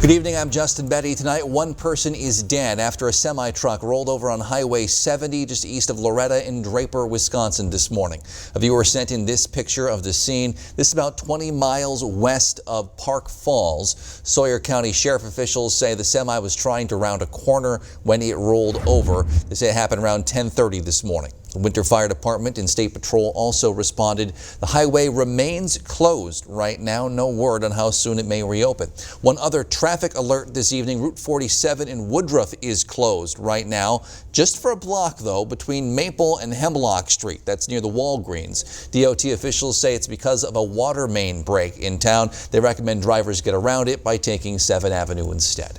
Good evening, I'm Justin Betty. Tonight, one person is dead after a semi-truck rolled over on Highway 70 just east of Loretta in Draper, Wisconsin this morning. A viewer sent in this picture of the scene. This is about 20 miles west of Park Falls. Sawyer County Sheriff officials say the semi was trying to round a corner when it rolled over. They say it happened around 10:30 this morning. The Winter Fire Department and State Patrol also responded. The highway remains closed right now. No word on how soon it may reopen. One other traffic alert this evening. Route 47 in Woodruff is closed right now, just for a block though, between Maple and Hemlock Street. That's near the Walgreens. DOT officials say it's because of a water main break in town. They recommend drivers get around it by taking 7th Avenue instead.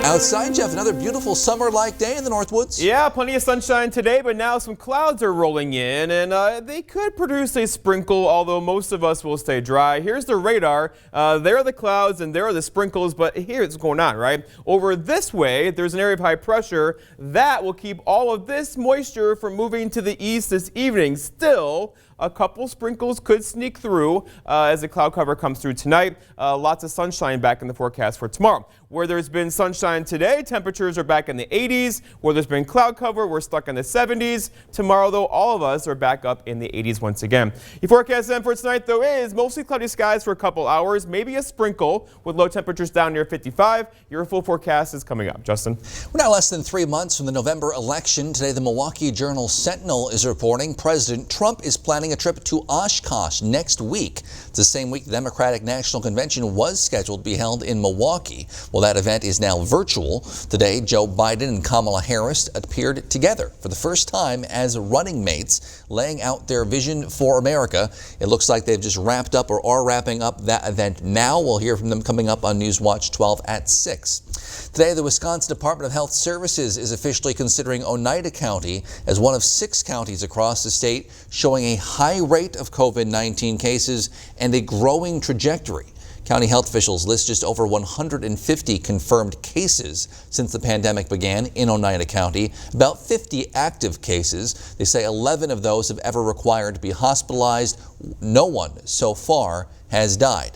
Outside, Jeff, another beautiful summer-like day in the Northwoods. Yeah, plenty of sunshine today, but now some clouds are rolling in, and they could produce a sprinkle, although most of us will stay dry. Here's the radar. There are the clouds and there are the sprinkles, but here's what's going on, right? Over this way, there's an area of high pressure that will keep all of this moisture from moving to the east this evening. Still, a couple sprinkles could sneak through as the cloud cover comes through tonight. Lots of sunshine back in the forecast for tomorrow. Where there's been sunshine today, temperatures are back in the 80s. Where there's been cloud cover, we're stuck in the 70s. Tomorrow, though, all of us are back up in the 80s once again. Your forecast then for tonight, though, is mostly cloudy skies for a couple hours, maybe a sprinkle with low temperatures down near 55. Your full forecast is coming up. Justin? We're now less than 3 months from the November election. Today, the Milwaukee Journal-Sentinel is reporting President Trump is planning a trip to Oshkosh next week. It's the same week the Democratic National Convention was scheduled to be held in Milwaukee. Well, that event is now virtual. Today, Joe Biden and Kamala Harris appeared together for the first time as running mates, laying out their vision for America. It looks like they've just wrapped up or are wrapping up that event now. We'll hear from them coming up on News Watch 12 at 6. Today, the Wisconsin Department of Health Services is officially considering Oneida County as one of 6 counties across the state showing a high rate of COVID-19 cases and a growing trajectory. County health officials list just over 150 confirmed cases since the pandemic began in Oneida County, about 50 active cases. They say 11 of those have ever required to be hospitalized. No one so far has died.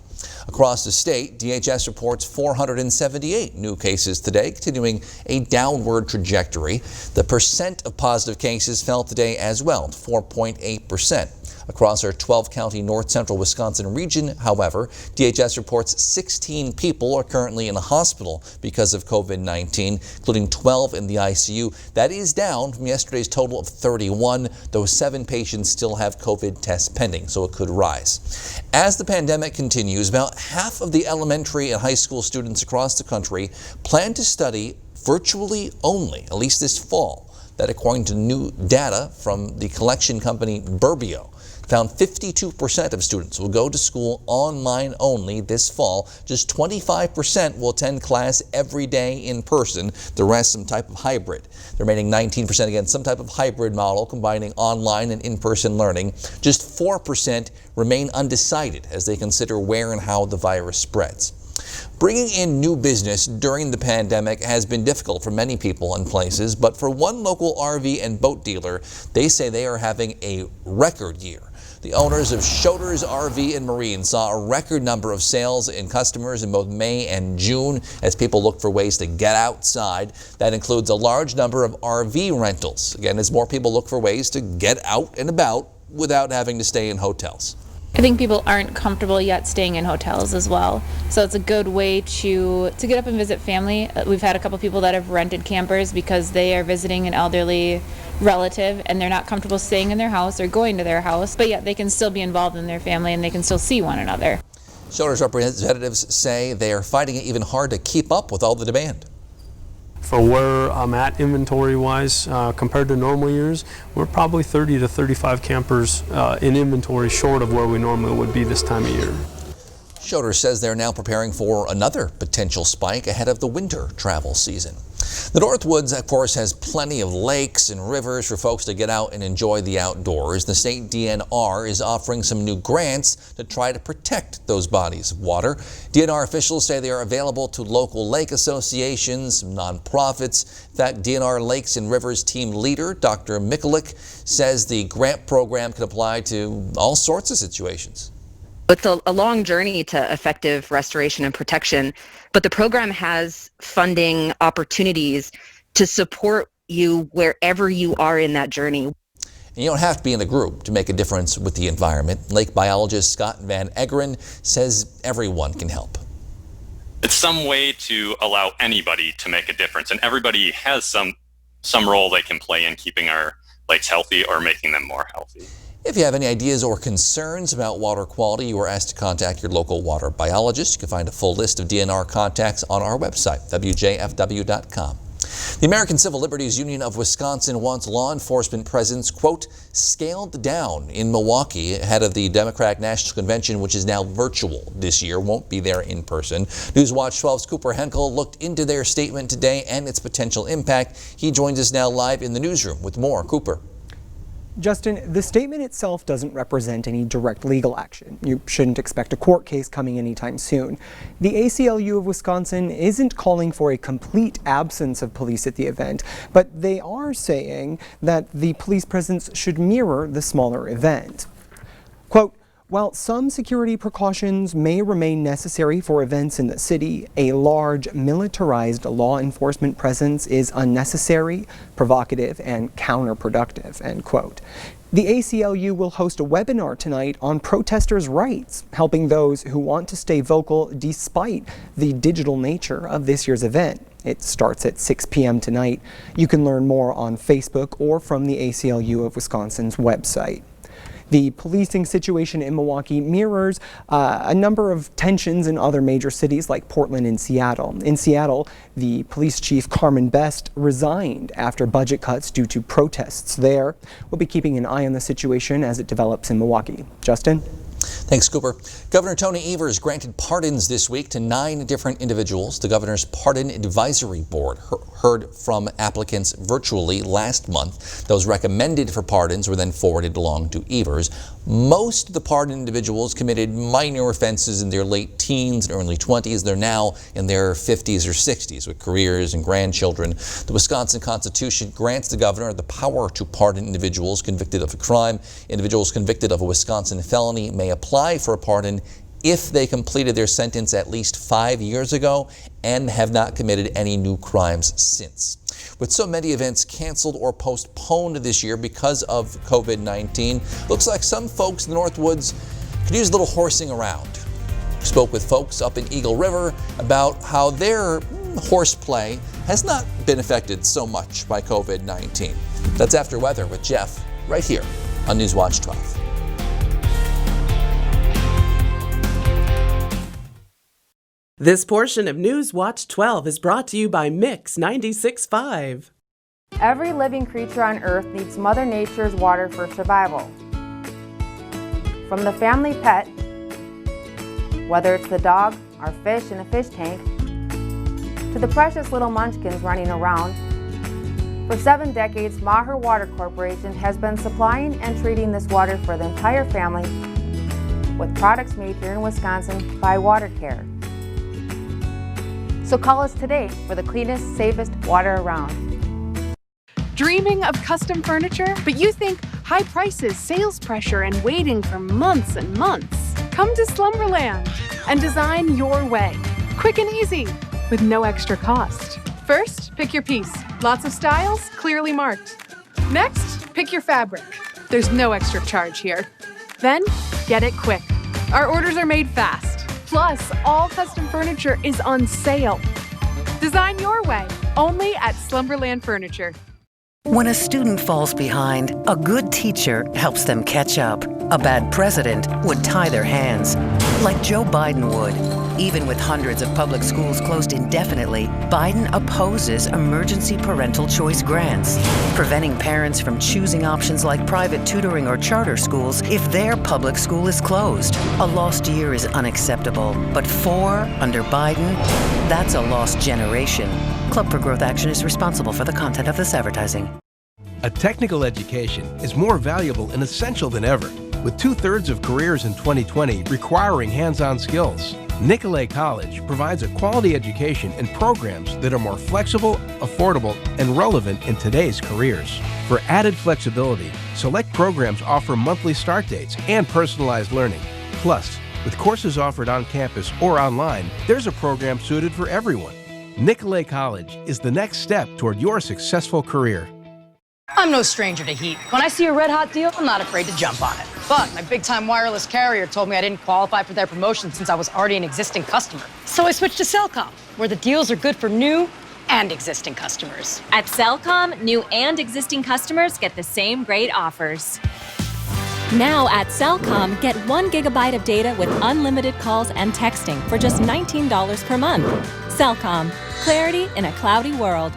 Across the state, DHS reports 478 new cases today, continuing a downward trajectory. The percent of positive cases fell today as well, 4.8%. Across our 12-county north-central Wisconsin region, however, DHS reports 16 people are currently in a hospital because of COVID-19, including 12 in the ICU. That is down from yesterday's total of 31, though 7 patients still have COVID tests pending, so it could rise. As the pandemic continues, about half of the elementary and high school students across the country plan to study virtually only, at least this fall. That according to new data from the collection company Burbio. Found 52% of students will go to school online only this fall. Just 25% will attend class every day in person. The rest some type of hybrid. The remaining 19% again some type of hybrid model combining online and in-person learning. Just 4% remain undecided as they consider where and how the virus spreads. Bringing in new business during the pandemic has been difficult for many people and places, but for one local RV and boat dealer, they say they are having a record year. The owners of Schroeder's RV and Marine saw a record number of sales and customers in both May and June as people look for ways to get outside. That includes a large number of RV rentals. Again, as more people look for ways to get out and about without having to stay in hotels. I think people aren't comfortable yet staying in hotels as well. So it's a good way to get up and visit family. We've had a couple people that have rented campers because they are visiting an elderly relative and they're not comfortable staying in their house or going to their house, but yet they can still be involved in their family and they can still see one another. Schroeder's representatives say they are finding it even hard to keep up with all the demand. For where I'm at inventory-wise, compared to normal years, we're probably 30 to 35 campers in inventory short of where we normally would be this time of year. Schroeder says they're now preparing for another potential spike ahead of the winter travel season. The Northwoods, of course, has plenty of lakes and rivers for folks to get out and enjoy the outdoors. The state DNR is offering some new grants to try to protect those bodies of water. DNR officials say they are available to local lake associations, nonprofits. In fact, DNR Lakes and Rivers team leader, Dr. Mikulik, says the grant program can apply to all sorts of situations. It's a long journey to effective restoration and protection, but the program has funding opportunities to support you wherever you are in that journey. And you don't have to be in a group to make a difference with the environment. Lake biologist Scott Van Egeren says everyone can help. It's some way to allow anybody to make a difference, and everybody has some role they can play in keeping our lakes healthy or making them more healthy. If you have any ideas or concerns about water quality, you are asked to contact your local water biologist. You can find a full list of DNR contacts on our website, wjfw.com. The American Civil Liberties Union of Wisconsin wants law enforcement presence, quote, scaled down in Milwaukee ahead of the Democratic National Convention, which is now virtual this year, won't be there in person. Newswatch 12's Cooper Henkel looked into their statement today and its potential impact. He joins us now live in the newsroom with more. Cooper. Justin, the statement itself doesn't represent any direct legal action. You shouldn't expect a court case coming anytime soon. The ACLU of Wisconsin isn't calling for a complete absence of police at the event, but they are saying that the police presence should mirror the smaller event. Quote, while some security precautions may remain necessary for events in the city, a large militarized law enforcement presence is unnecessary, provocative, and counterproductive, end quote. The ACLU will host a webinar tonight on protesters' rights, helping those who want to stay vocal despite the digital nature of this year's event. It starts at 6 p.m. tonight. You can learn more on Facebook or from the ACLU of Wisconsin's website. The policing situation in Milwaukee mirrors a number of tensions in other major cities like Portland and Seattle. In Seattle, the police chief Carmen Best resigned after budget cuts due to protests there. We'll be keeping an eye on the situation as it develops in Milwaukee. Justin? Thanks, Cooper. Governor Tony Evers granted pardons this week to 9 different individuals. The governor's Pardon Advisory Board heard from applicants virtually last month. Those recommended for pardons were then forwarded along to Evers. Most of the pardoned individuals committed minor offenses in their late teens and early 20s. They're now in their 50s or 60s with careers and grandchildren. The Wisconsin Constitution grants the governor the power to pardon individuals convicted of a crime. Individuals convicted of a Wisconsin felony may apply for a pardon if they completed their sentence at least 5 years ago and have not committed any new crimes since. With so many events canceled or postponed this year because of COVID-19, looks like some folks in the Northwoods could use a little horsing around. We spoke with folks up in Eagle River about how their horseplay has not been affected so much by COVID-19. That's After Weather with Jeff right here on Newswatch 12. This portion of Newswatch 12 is brought to you by Mix 96.5. Every living creature on Earth needs Mother Nature's water for survival. From the family pet, whether it's the dog, our fish in a fish tank, to the precious little munchkins running around, for 7 decades, Maher Water Corporation has been supplying and treating this water for the entire family with products made here in Wisconsin by Water Care. So call us today for the cleanest, safest water around. Dreaming of custom furniture, but you think high prices, sales pressure, and waiting for months and months? Come to Slumberland and design your way. Quick and easy, with no extra cost. First, pick your piece. Lots of styles, clearly marked. Next, pick your fabric. There's no extra charge here. Then, get it quick. Our orders are made fast. Plus, all custom furniture is on sale. Design your way, only at Slumberland Furniture. When a student falls behind, a good teacher helps them catch up. A bad president would tie their hands, like Joe Biden would. Even with hundreds of public schools closed indefinitely, Biden opposes emergency parental choice grants, preventing parents from choosing options like private tutoring or charter schools if their public school is closed. A lost year is unacceptable, but 4 under Biden, that's a lost generation. Club for Growth Action is responsible for the content of this advertising. A technical education is more valuable and essential than ever, with 2/3 of careers in 2020 requiring hands-on skills. Nicolet College provides a quality education and programs that are more flexible, affordable, and relevant in today's careers. For added flexibility, select programs offer monthly start dates and personalized learning. Plus, With courses offered on campus or online, there's a program suited for everyone. Nicolet College is the next step toward your successful career. I'm no stranger to heat. When I see a red-hot deal, I'm not afraid to jump on it. But my big-time wireless carrier told me I didn't qualify for their promotion since I was already an existing customer. So I switched to Cellcom, where the deals are good for new and existing customers. At Cellcom, new and existing customers get the same great offers. Now at Cellcom, get 1 gigabyte of data with unlimited calls and texting for just $19 per month. Cellcom, clarity in a cloudy world.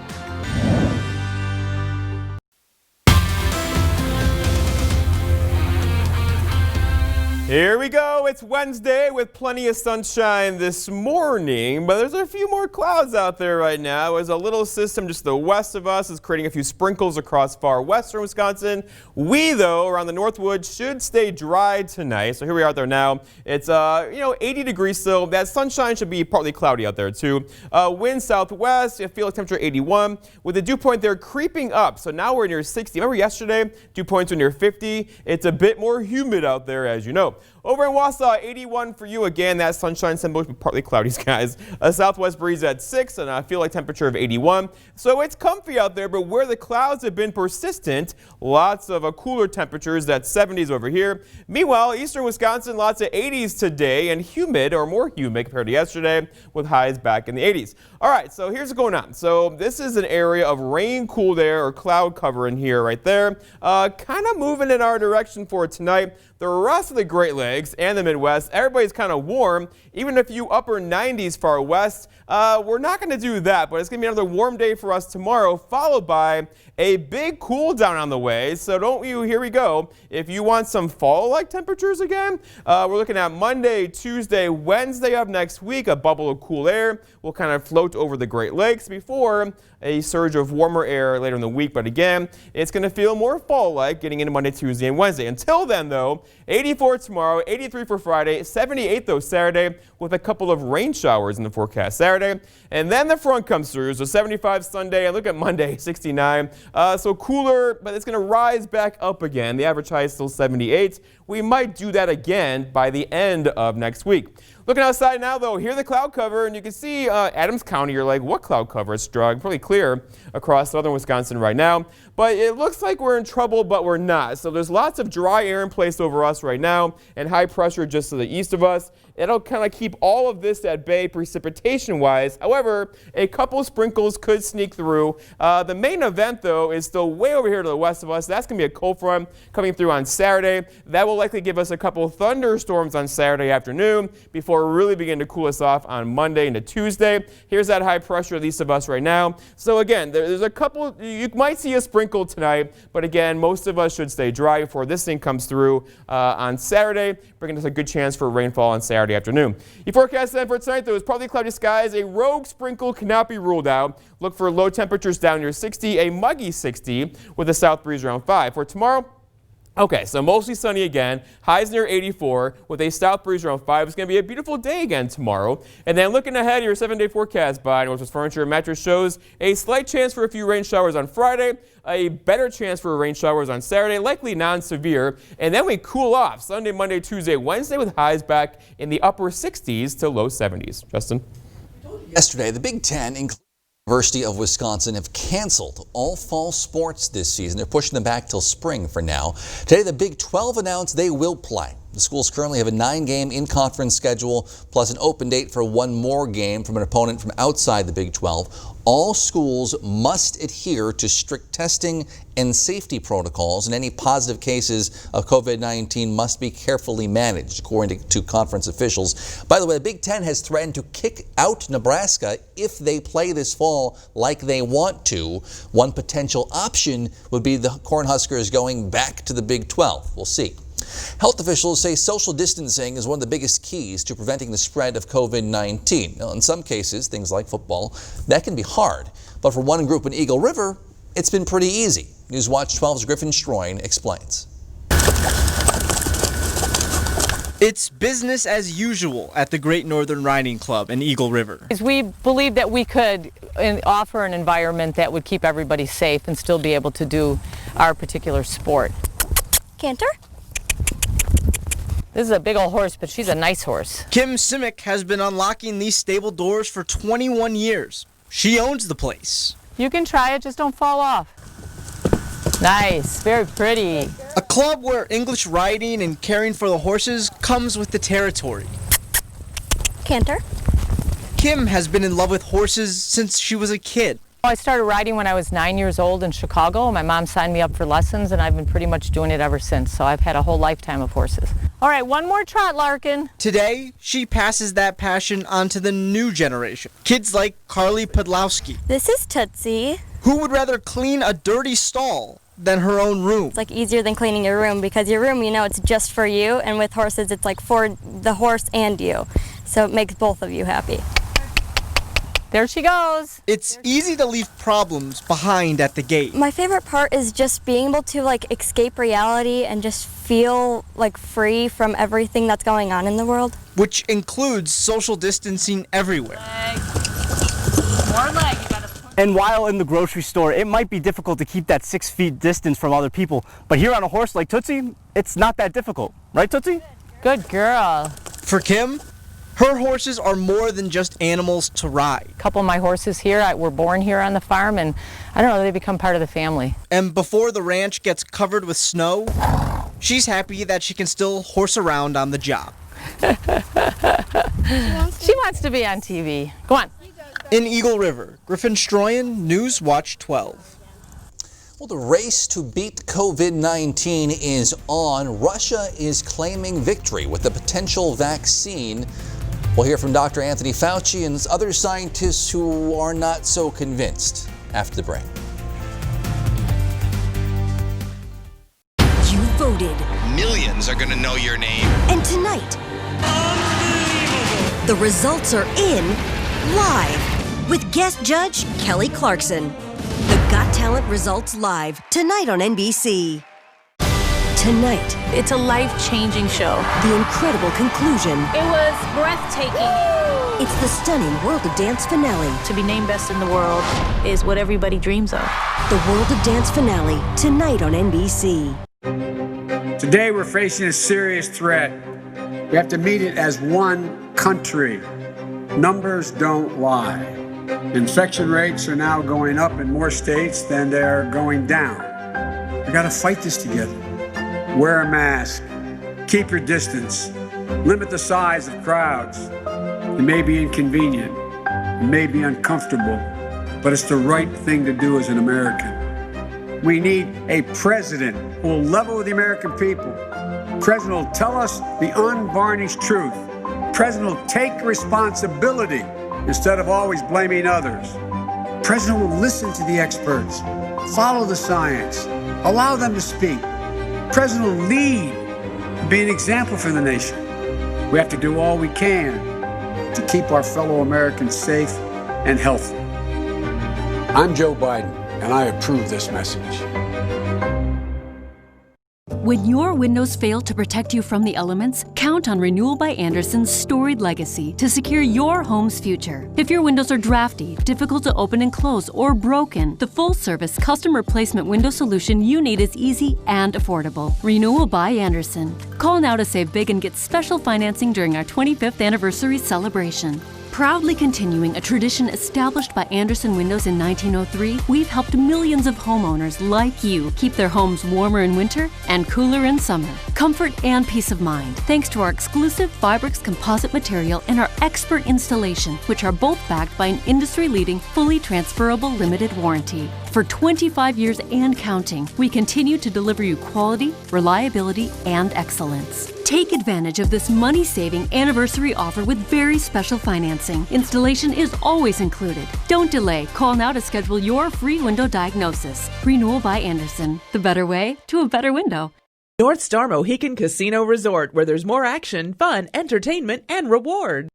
Here we go. It's Wednesday with plenty of sunshine this morning, but there's a few more clouds out there right now as a little system just to the west of us is creating a few sprinkles across far western Wisconsin. We, though, around the Northwood should stay dry tonight. So here we are out there now. It's 80 degrees still. That sunshine should be partly cloudy out there too. Wind southwest. You feel like temperature 81 with the dew point there creeping up. So now we're near 60. Remember yesterday, dew points were near 50. It's a bit more humid out there, as you know. Over in Wausau, 81 for you again. That sunshine symbol is partly cloudy skies. A southwest breeze at 6 and I feel like temperature of 81. So it's comfy out there, but where the clouds have been persistent, lots of cooler temperatures at 70s over here. Meanwhile, eastern Wisconsin, lots of 80s today and humid or more humid compared to yesterday with highs back in the 80s. All right, so here's what's going on. So this is an area of rain cooled air or cloud cover in here right there. Kind of moving in our direction for tonight. The rest of the Great Lakes and the Midwest, everybody's kind of warm. Even if you upper 90s far west, we're not going to do that, but it's going to be another warm day for us tomorrow, followed by a big cool down on the way. So here we go. If you want some fall-like temperatures again, we're looking at Monday, Tuesday, Wednesday of next week. A bubble of cool air will kind of float over the Great Lakes before a surge of warmer air later in the week. But again, it's going to feel more fall-like getting into Monday, Tuesday, and Wednesday. Until then, though, 84 tomorrow, 83 for Friday, 78 though Saturday with a couple of rain showers in the forecast Saturday. And then the front comes through, so 75 Sunday, and look at Monday, 69. So cooler, but it's going to rise back up again. The average high is still 78. We might do that again by the end of next week. Looking outside now, though, here's the cloud cover, and you can see Adams County. You're like, what cloud cover? It's pretty clear across southern Wisconsin right now. But it looks like we're in trouble, but we're not. So there's lots of dry air in place over us right now and high pressure just to the east of us. It'll kind of keep all of this at bay precipitation-wise. However, a couple sprinkles could sneak through. The main event, though, is still way over here to the west of us. That's going to be a cold front coming through on Saturday. That will likely give us a couple thunderstorms on Saturday afternoon before really begin to cool us off on Monday into Tuesday. Here's that high pressure east of us right now. So again, there's a couple, you might see a sprinkle tonight, but again, most of us should stay dry before this thing comes through on Saturday, bringing us a good chance for rainfall on Saturday afternoon. Your forecast then for tonight, though, is partly cloudy skies. A rogue sprinkle cannot be ruled out. Look for low temperatures down near 60, a muggy 60 with a south breeze around 5. For tomorrow, okay, so mostly sunny again, highs near 84 with a south breeze around 5. It's going to be a beautiful day again tomorrow. And then looking ahead, your 7-day forecast by Northwest Furniture and Mattress shows a slight chance for a few rain showers on Friday, a better chance for rain showers on Saturday, likely non-severe. And then we cool off Sunday, Monday, Tuesday, Wednesday with highs back in the upper 60s to low 70s. Justin? Yesterday, the Big Ten, including the University of Wisconsin, have canceled all fall sports this season. They're pushing them back till spring for now. Today, the Big 12 announced they will play. The schools currently have a 9-game in-conference schedule, plus an open date for one more game from an opponent from outside the Big 12. All schools must adhere to strict testing and safety protocols, and any positive cases of COVID-19 must be carefully managed, according to conference officials. By the way, the Big Ten has threatened to kick out Nebraska if they play this fall like they want to. One potential option would be the Cornhuskers going back to the Big 12. We'll see. Health officials say social distancing is one of the biggest keys to preventing the spread of COVID-19. Now, in some cases, things like football, that can be hard. But for one group in Eagle River, it's been pretty easy. Newswatch 12's Griffin Stroin explains. It's business as usual at the Great Northern Riding Club in Eagle River. We believe that we could offer an environment that would keep everybody safe and still be able to do our particular sport. Canter? This is a big old horse, but she's a nice horse. Kim Simic has been unlocking these stable doors for 21 years. She owns the place. You can try it, just don't fall off. Nice, very pretty. A club where English riding and caring for the horses comes with the territory. Canter. Kim has been in love with horses since she was a kid. I started riding when I was 9 years old in Chicago. My mom signed me up for lessons, and I've been pretty much doing it ever since. So I've had a whole lifetime of horses. All right, one more trot, Larkin. Today, she passes that passion on to the new generation. Kids like Carly Podlowski. This is Tootsie. Who would rather clean a dirty stall than her own room? It's like easier than cleaning your room because your room, you know, it's just for you. And with horses, it's like for the horse and you. So it makes both of you happy. There she goes. It's easy to leave problems behind at the gate. My favorite part is just being able to like escape reality and just feel like free from everything that's going on in the world. Which includes social distancing everywhere. More leg. And while in the grocery store, it might be difficult to keep that 6 feet distance from other people. But here on a horse like Tootsie, it's not that difficult. Right, Tootsie? Good girl. For Kim, her horses are more than just animals to ride. A couple of my horses here were born here on the farm, and I don't know, they become part of the family. And before the ranch gets covered with snow, she's happy that she can still horse around on the job. She wants to be on TV. Go on. In Eagle River, Griffin Stroyan, News Watch 12. Well, the race to beat COVID-19 is on. Russia is claiming victory with a potential vaccine. We'll hear from Dr. Anthony Fauci and other scientists who are not so convinced after the break. You voted. Millions are going to know your name. And tonight, the results are in live with guest judge Kelly Clarkson. The Got Talent results live tonight on NBC. Tonight, it's a life-changing show. The incredible conclusion. It was breathtaking. It's the stunning World of Dance finale. To be named best in the world is what everybody dreams of. The World of Dance finale, tonight on NBC. Today we're facing a serious threat. We have to meet it as one country. Numbers don't lie. Infection rates are now going up in more states than they're going down. We gotta fight this together. Wear a mask. Keep your distance. Limit the size of crowds. It may be inconvenient. It may be uncomfortable, but it's the right thing to do as an American. We need a president who will level with the American people. President will tell us the unvarnished truth. President will take responsibility instead of always blaming others. President will listen to the experts, follow the science, allow them to speak. President will lead, be an example for the nation. We have to do all we can to keep our fellow Americans safe and healthy. I'm Joe Biden, and I approve this message. When your windows fail to protect you from the elements, count on Renewal by Andersen's storied legacy to secure your home's future. If your windows are drafty, difficult to open and close, or broken, the full-service custom replacement window solution you need is easy and affordable. Renewal by Andersen. Call now to save big and get special financing during our 25th anniversary celebration. Proudly continuing a tradition established by Andersen Windows in 1903, we've helped millions of homeowners like you keep their homes warmer in winter and cooler in summer. Comfort and peace of mind, thanks to our exclusive Fibrix composite material and our expert installation, which are both backed by an industry-leading, fully transferable limited warranty. For 25 years and counting, we continue to deliver you quality, reliability, and excellence. Take advantage of this money-saving anniversary offer with very special financing. Installation is always included. Don't delay. Call now to schedule your free window diagnosis. Renewal by Andersen. The better way to a better window. North Star Mohican Casino Resort, where there's more action, fun, entertainment, and reward.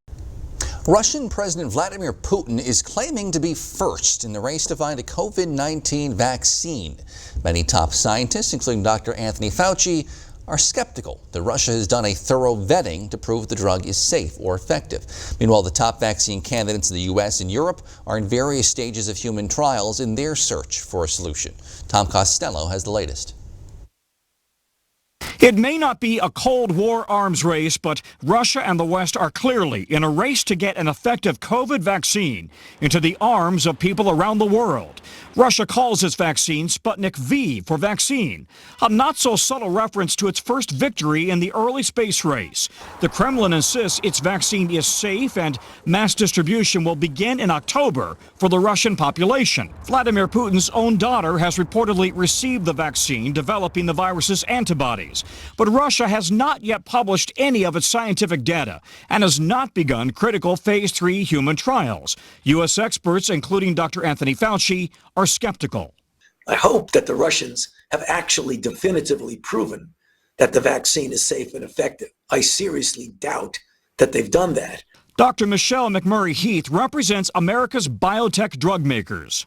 Russian President Vladimir Putin is claiming to be first in the race to find a COVID-19 vaccine. Many top scientists, including Dr. Anthony Fauci, are skeptical that Russia has done a thorough vetting to prove the drug is safe or effective. Meanwhile, the top vaccine candidates in the U.S. and Europe are in various stages of human trials in their search for a solution. Tom Costello has the latest. It may not be a Cold War arms race, but Russia and the West are clearly in a race to get an effective COVID vaccine into the arms of people around the world. Russia calls its vaccine Sputnik V for vaccine, a not-so-subtle reference to its first victory in the early space race. The Kremlin insists its vaccine is safe and mass distribution will begin in October for the Russian population. Vladimir Putin's own daughter has reportedly received the vaccine, developing the virus's antibodies. But Russia has not yet published any of its scientific data and has not begun critical phase 3 human trials. U.S. experts, including Dr. Anthony Fauci, are skeptical. I hope that the Russians have actually definitively proven that the vaccine is safe and effective. I seriously doubt that they've done that. Dr. Michelle McMurray Heath represents America's biotech drug makers.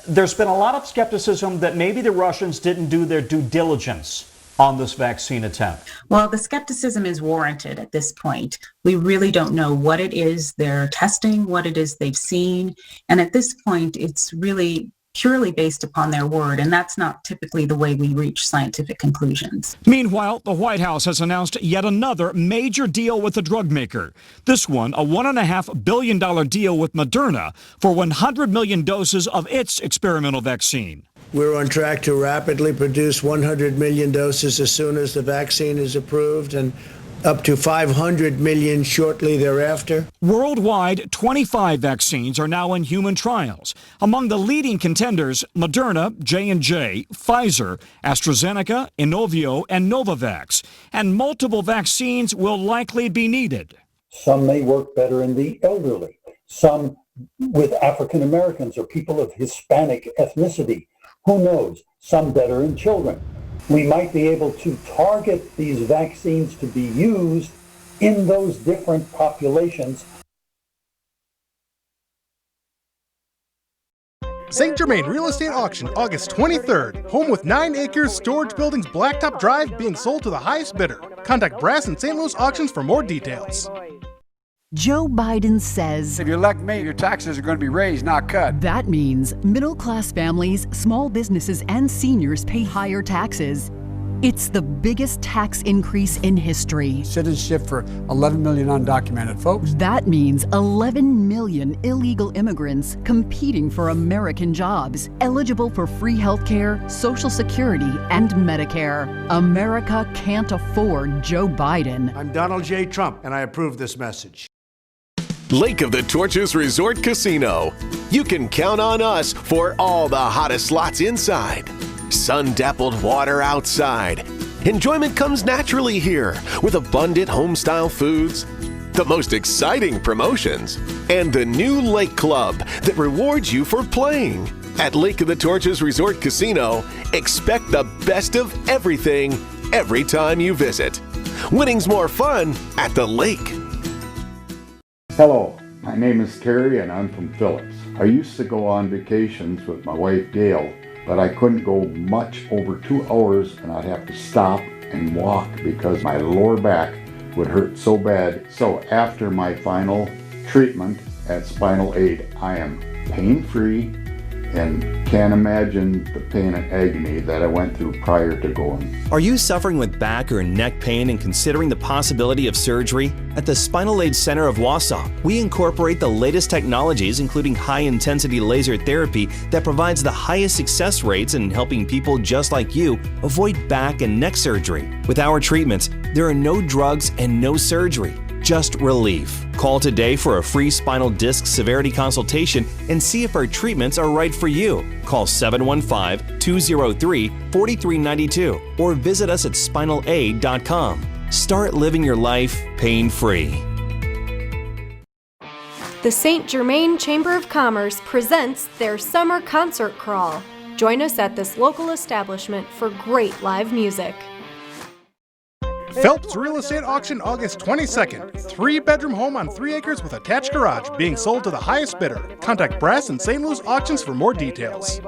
There's been a lot of skepticism that maybe the Russians didn't do their due diligence on this vaccine attempt. Well, the skepticism is warranted at this point. We really don't know what it is they're testing, what it is they've seen. And at this point, it's really purely based upon their word, and that's not typically the way we reach scientific conclusions. Meanwhile, the White House has announced yet another major deal with the drug maker. This one, a $1.5 billion deal with Moderna for 100 million doses of its experimental vaccine. We're on track to rapidly produce 100 million doses as soon as the vaccine is approved, and up to 500 million shortly thereafter. Worldwide, 25 vaccines are now in human trials. Among the leading contenders, Moderna, J&J, Pfizer, AstraZeneca, Inovio, and Novavax. And multiple vaccines will likely be needed. Some may work better in the elderly, some with African Americans or people of Hispanic ethnicity. Who knows? Some better in children. We might be able to target these vaccines to be used in those different populations. St. Germain Real Estate Auction, August 23rd. Home with 9 acres, storage buildings, Blacktop Drive being sold to the highest bidder. Contact Brass and St. Louis Auctions for more details. Joe Biden says, if you elect me, your taxes are going to be raised, not cut. That means middle-class families, small businesses, and seniors pay higher taxes. It's the biggest tax increase in history. Citizenship for 11 million undocumented folks. That means 11 million illegal immigrants competing for American jobs, eligible for free health care, Social Security, and Medicare. America can't afford Joe Biden. I'm Donald J. Trump, and I approve this message. Lake of the Torches Resort Casino. You can count on us for all the hottest slots inside. Sun-dappled water outside. Enjoyment comes naturally here with abundant home-style foods, the most exciting promotions, and the new Lake Club that rewards you for playing. At Lake of the Torches Resort Casino, expect the best of everything every time you visit. Winning's more fun at the lake. Hello, my name is Terry and I'm from Phillips. I used to go on vacations with my wife Gail, but I couldn't go much over 2 hours and I'd have to stop and walk because my lower back would hurt so bad. So after my final treatment at Spinal Aid, I am pain-free and can't imagine the pain and agony that I went through prior to going. Are you suffering with back or neck pain and considering the possibility of surgery? At the Spinal Aid Center of Wausau, we incorporate the latest technologies, including high-intensity laser therapy that provides the highest success rates in helping people just like you avoid back and neck surgery. With our treatments, there are no drugs and no surgery. Just relief. Call today for a free spinal disc severity consultation and see if our treatments are right for you. Call 715-203-4392 or visit us at spinalaid.com. Start living your life pain-free. The St. Germain Chamber of Commerce presents their summer concert crawl. Join us at this local establishment for great live music. Phelps Real Estate Auction, August 22nd. 3-bedroom home on 3 acres with attached garage being sold to the highest bidder. Contact Brass and St. Louis Auctions for more details.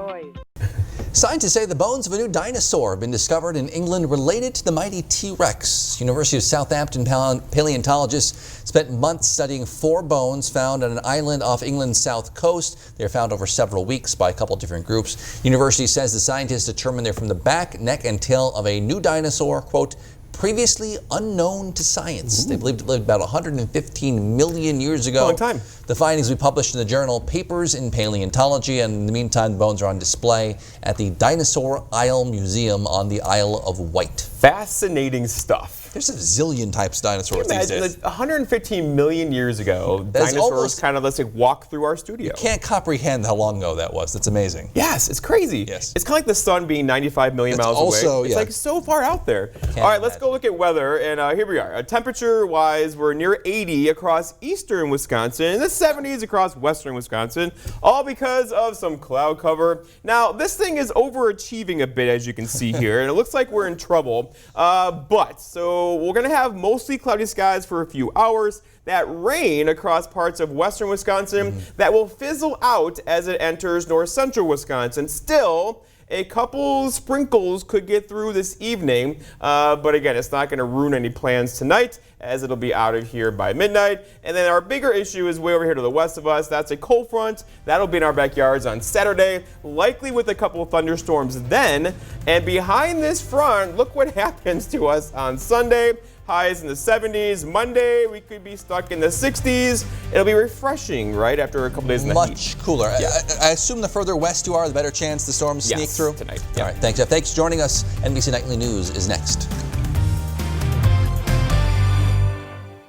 Scientists say the bones of a new dinosaur have been discovered in England related to the mighty T-Rex. University of Southampton paleontologists spent months studying 4 bones found on an island off England's south coast. They were found over several weeks by a couple different groups. University says the scientists determined they're from the back, neck, and tail of a new dinosaur, quote, previously unknown to science. They believed it lived about 115 million years ago. Long time. The findings we published in the journal Papers in Paleontology, and in the meantime, the bones are on display at the Dinosaur Isle Museum on the Isle of Wight. Fascinating stuff. There's a zillion types of dinosaurs these days. Like 115 million years ago, That's dinosaurs almost, kind of, let's say, walk through our studio. You can't comprehend how long ago that was. That's amazing. Yes, it's crazy. Yes. It's kind of like the sun being 95 million miles away. It's like so far out there. All right, let's go look at weather, and here we are. Temperature-wise, we're near 80 across eastern Wisconsin, and the 70s across western Wisconsin, all because of some cloud cover. Now, this thing is overachieving a bit, as you can see here, and it looks like we're in trouble. So we're going to have mostly cloudy skies for a few hours. That rain across parts of western Wisconsin that will fizzle out as it enters north central Wisconsin. Still, a couple sprinkles could get through this evening, but again, it's not going to ruin any plans tonight, as it'll be out of here by midnight. And then our bigger issue is way over here to the west of us. That's a cold front. That'll be in our backyards on Saturday, likely with a couple of thunderstorms then. And behind this front, look what happens to us on Sunday. Highs in the 70s. Monday, we could be stuck in the 60s. It'll be refreshing, right, after a couple days in the heat. Much cooler. Yeah. I assume the further west you are, the better chance the storms sneak through? Tonight. All right, thanks, Jeff. Thanks for joining us. NBC Nightly News is next.